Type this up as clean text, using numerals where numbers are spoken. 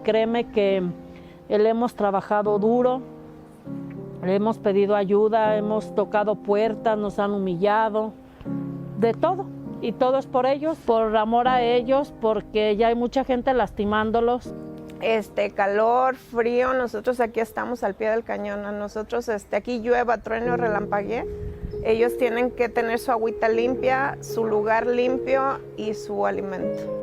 créeme que le hemos trabajado duro, le hemos pedido ayuda, hemos tocado puertas, nos han humillado, de todo. Y todo es por ellos, por amor a ellos, porque ya hay mucha gente lastimándolos. Calor, frío, nosotros aquí estamos al pie del cañón. A nosotros aquí llueva, trueno, relampaguee. Ellos tienen que tener su agüita limpia, su lugar limpio y su alimento.